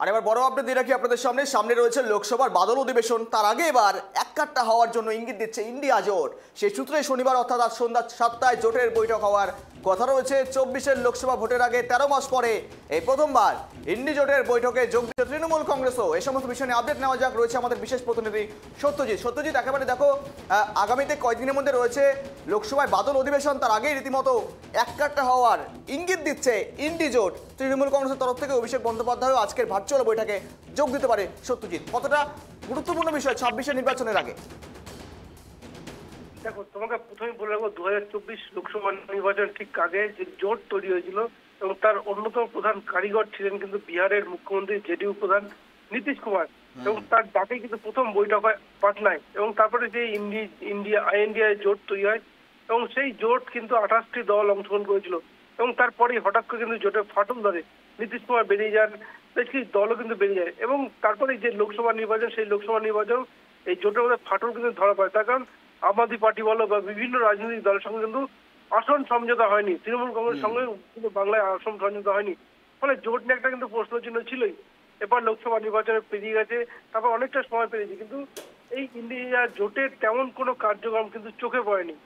আর এবার বড় আপডেট দিয়ে রাখি আপনাদের সামনে রয়েছে লোকসভার বাদল অধিবেশন। তার আগে এবার এককাট্টা হওয়ার জন্য ইঙ্গিত দিচ্ছে ইন্ডিয়া জোট। সেই সূত্রে শনিবার অর্থাৎ আজ সন্ধ্যা 7টায় জোটের বৈঠক হওয়ার কথা রয়েছে। 24-এর লোকসভা ভোটের আগে 13 মাস পরে এই প্রথমবার ইন্ডি জোটের বৈঠকে যোগ দিচ্ছে তৃণমূল কংগ্রেসও। এই সমস্ত বিষয় নিয়ে আপডেট নেওয়া যাক। রয়েছে আমাদের বিশেষ প্রতিনিধি সত্যজিৎ। একেবারে দেখো, আগামীতে কয়েকদিনের মধ্যে রয়েছে লোকসভায় বাদল অধিবেশন। তার আগেই রীতিমতো এককাট্টা হওয়ার ইঙ্গিত দিচ্ছে ইন্ডি জোট। তৃণমূল কংগ্রেসের তরফ থেকে অভিষেক বন্দ্যোপাধ্যায় আজকের ভার্চুয়াল বৈঠকে যোগ দিতে পারে। সত্যজিৎ, কতটা গুরুত্বপূর্ণ বিষয় 26-এর নির্বাচনের আগে? দেখো, তোমাকে প্রথমে বলে রাখবো 2024 লোকসভা নির্বাচন ঠিক আগে যে জোট তৈরি হয়েছিল এবং তার অন্যতম প্রধান কারিগর ছিলেন কিন্তু বিহারের মুখ্যমন্ত্রী জেডিইউ প্রধান নীতিশ কুমার, এবং তার ডাকে কিন্তু প্রথম বৈঠক হয় পাটনায়, এবং তারপরে যে ইন্ডিয়া জোট তৈরি হয় এবং সেই জোট কিন্তু 28টি দল অংশগ্রহণ করেছিল এবং তারপরেই হঠাৎ করে কিন্তু জোটের ফাটল ধরে নীতিশ কুমার বেরিয়ে যান, বেশ কিছু দলও কিন্তু বেরিয়ে যায় এবং তারপরে যে লোকসভা নির্বাচন সেই লোকসভা নির্বাচন এই জোটের মধ্যে ফাটল কিন্তু ধরা পড়ে। তার কারণ আম আদমি পার্টি বলো বা বিভিন্ন রাজনৈতিক দলের সঙ্গে কিন্তু আসন সমঝোতা হয়নি, তৃণমূল কংগ্রেসের সঙ্গে কিন্তু বাংলায় আসন সমঝোতা হয়নি, ফলে জোট নিয়ে একটা কিন্তু প্রশ্নচিহ্ন ছিলই। এবার লোকসভা নির্বাচনে পেরিয়ে গেছে, তারপর অনেকটা সময় পেরিয়েছে, কিন্তু এই ইন্ডিয়া জোটের তেমন কোনো কার্যক্রম কিন্তু চোখে পড়েনি।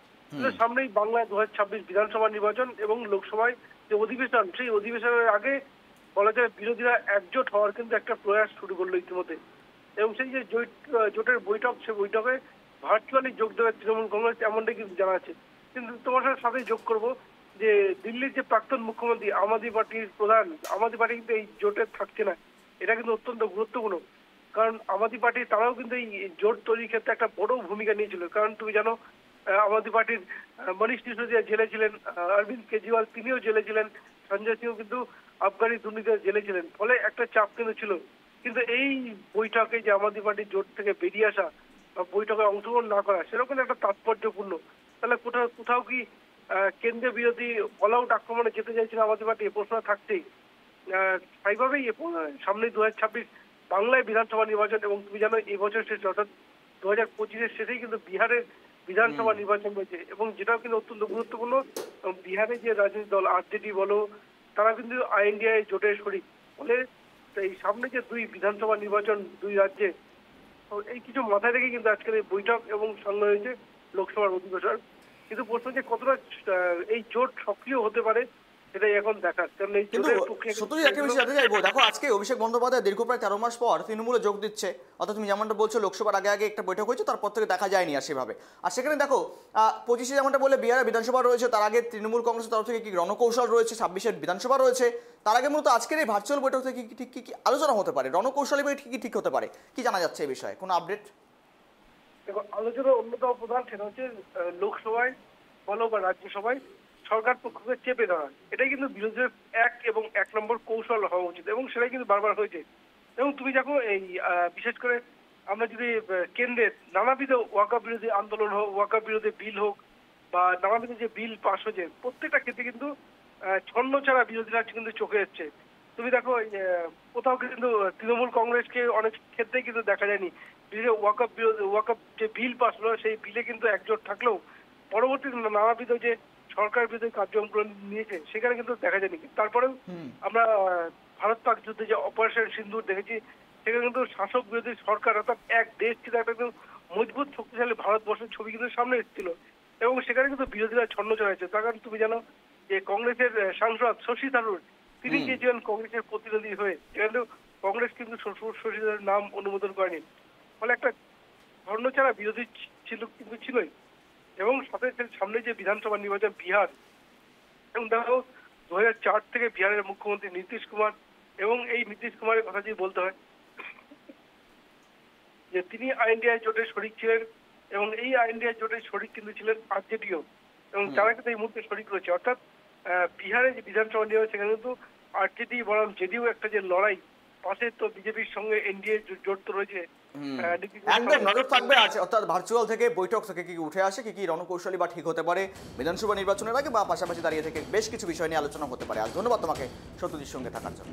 সামনেই বাংলায় 2026 বিধানসভা নির্বাচন এবং লোকসভায় যে অধিবেশন, সেই অধিবেশনের আগে বলা যায় বিরোধীরা একজোট হওয়ার কিন্তু একটা প্রয়াস শুরু করলো ইতিমধ্যে, এবং সেই যে জোটের বৈঠক, সে বৈঠকে ভার্চুয়ালি যোগ দেবে তৃণমূল কংগ্রেস, এমনটাই কিন্তু জানা আছে। কিন্তু তোমার সাথে যোগ করবো যে দিল্লির যে প্রাক্তন মুখ্যমন্ত্রী আম আদমি পার্টির প্রধান, আম আদমি পার্টি কিন্তু এই জোটে থাকছে না। এটা কিন্তু অত্যন্ত গুরুত্বপূর্ণ, কারণ আম আদমি পার্টি তারাও কিন্তু এই জোট তৈরির ক্ষেত্রে একটা বড় ভূমিকা নিয়েছিল। কারণ তুমি জানো, আম আদমি পার্টির মনীষ সিসোদিয়া জেলে ছিলেন, অরবিন্দ কেজরিওয়াল তিনিও জেলে ছিলেন, সঞ্জয় সিং কিন্তু আবগারি দুর্নীতিতে জেলে ছিলেন, ফলে একটা চাপ কিন্তু ছিল। কিন্তু এই বৈঠকে যে আম আদমি পার্টির জোট থেকে বেরিয়ে আসা বা বৈঠকে অংশগ্রহণ না করা, সেরকম একটা তাৎপর্যপূর্ণ। তাহলে কোথাও কি কেন্দ্রীয় বিরোধী অল আউট আক্রমণে যেতে চাইছিল আম আদমি পার্টি, এ প্রশ্ন থাকছেই। স্বাভাবিকভাবেই সামনে 2026 বাংলায় বিধানসভা নির্বাচন, এবং তুমি জানো এই বছর শেষ অর্থাৎ 2025-এর শেষেই কিন্তু বিহারের বিধানসভা নির্বাচন হয়েছে, এবং যেটাও কিন্তু অত্যন্ত গুরুত্বপূর্ণ। বিহারে যে রাজনৈতিক দল আরজেডি বলো, তারা কিন্তু আইএনডিআই জোটের শরিক, ফলে এই সামনে যে দুই বিধানসভা নির্বাচন দুই রাজ্যে, এই কিছু মাথায় রেখে কিন্তু আজকের এই বৈঠক এবং সঙ্গে হয়েছে লোকসভার অধিবেশন। কিন্তু প্রশ্ন যে কতটা এই জোট সক্রিয় হতে পারে সেটাই এখন দেখার। দেখো, আজকে অভিষেক বন্দ্যোপাধ্যায় দীর্ঘ প্রায় 13 মাস পর তৃণমূলে যোগ দিচ্ছে। অর্থাৎ তুমি যেমনটা বলছো, লোকসভার আগে একটা বৈঠক হয়েছে, তারপর থেকে দেখা যায়নি আর সেভাবে। আর সেখানে দেখো, 25-এ যেমনটা বললে বিহারে বিধানসভা রয়েছে, তার আগে তৃণমূল কংগ্রেসের তরফ থেকে কি রণকৌশল রয়েছে, 26-এর বিধানসভা রয়েছে, তার আগে মূলত আজকের এই ভার্চুয়াল বৈঠক থেকে কি আলোচনা হতে পারে, রণকৌশলী কি ঠিক হতে পারে, কি জানা যাচ্ছে এই বিষয়ে, কোনো আপডেট? দেখো, আলোচনার অন্যতম প্রধান সেটা হচ্ছে লোকসভায় বলো বা রাজ্যসভায় সরকার পক্ষকে চেপে ধরা। এটাই কিন্তু বিরোধীদের এক নম্বর কৌশল হওয়া উচিত, এবং সেটাই কিন্তু বারবার হয়েছে। এবং তুমি দেখো, এই বিশেষ করে আমরা যদি কেন্দ্রের নানাবিধ ওয়াকআপ বিরোধী আন্দোলন হোক, ওয়াকআপ বিরোধী বিল হোক, বা নানাবিধ যে বিল পাস হয়েছে, প্রত্যেকটা ক্ষেত্রে কিন্তু ছন্ন ছাড়া বিরোধীরা কিন্তু চোখে যাচ্ছে। তুমি দেখো, কোথাও কিন্তু তৃণমূল কংগ্রেসকে অনেক ক্ষেত্রেই কিন্তু দেখা যায়নি। ওয়াকআপ যে বিল পাস হলো, সেই বিলে কিন্তু একজোট থাকলেও পরবর্তী নানাবিধ যে সরকার বিরোধী কার্যক্রম নিয়েছে সেখানে কিন্তু দেখা যায়নি। তারপরেও আমরা ভারত পাক যুদ্ধে যে অপারেশন সিন্দুর দেখেছি, সেখানে কিন্তু শাসক বিরোধী সরকার, অর্থাৎ এক দেশ ছিল একটা কিন্তু মজবুত শক্তিশালী ভারতবর্ষের ছবি কিন্তু সামনে এসেছিল, এবং সেখানে কিন্তু বিরোধীরা ছন্নছাড়া হয়েছে। তার কারণ তুমি জানো যে কংগ্রেসের সাংসদ শশী থারুর, তিনি গিয়েছিলেন কংগ্রেসের প্রতিনিধি হয়ে, কিন্তু কংগ্রেস কিন্তু শশী থারুর নাম অনুমোদন করেনি, ফলে একটা ছন্নছাড়া বিরোধী ছিলই। এবং সামনে যে বিধানসভা নির্বাচন বিহার, এবং দেখো 2004 থেকে বিহারের মুখ্যমন্ত্রী নীতিশ কুমার, এবং এই নীতিশ কুমারের কথা যদি বলতে হয় যে তিনি আইএনডিআই জোটের শরিক ছিলেন, এবং এই আইএনডিআই জোটের শরিক কিন্তু ছিলেন আরজেডিও, এবং তারা কিন্তু এই মুহূর্তে শরিক রয়েছে। অর্থাৎ বিহারে যে বিধানসভা নির্বাচন, সেখানে কিন্তু আরজেডি বনাম জেডিইউ একটা যে লড়াই, পাশে তো বিজেপির সঙ্গে এনডিএ জোট তো রয়েছে। একদম নজর থাকবে আছে, অর্থাৎ ভার্চুয়াল থেকে বৈঠক থেকে কি উঠে আসে, কি রণকৌশলী বা ঠিক হতে পারে বিধানসভা নির্বাচনের আগে, বা পাশাপাশি দাঁড়িয়ে থেকে বেশ কিছু বিষয় নিয়ে আলোচনা হতে পারে। আজ ধন্যবাদ তোমাকে সত্যজিৎ সঙ্গে থাকার জন্য।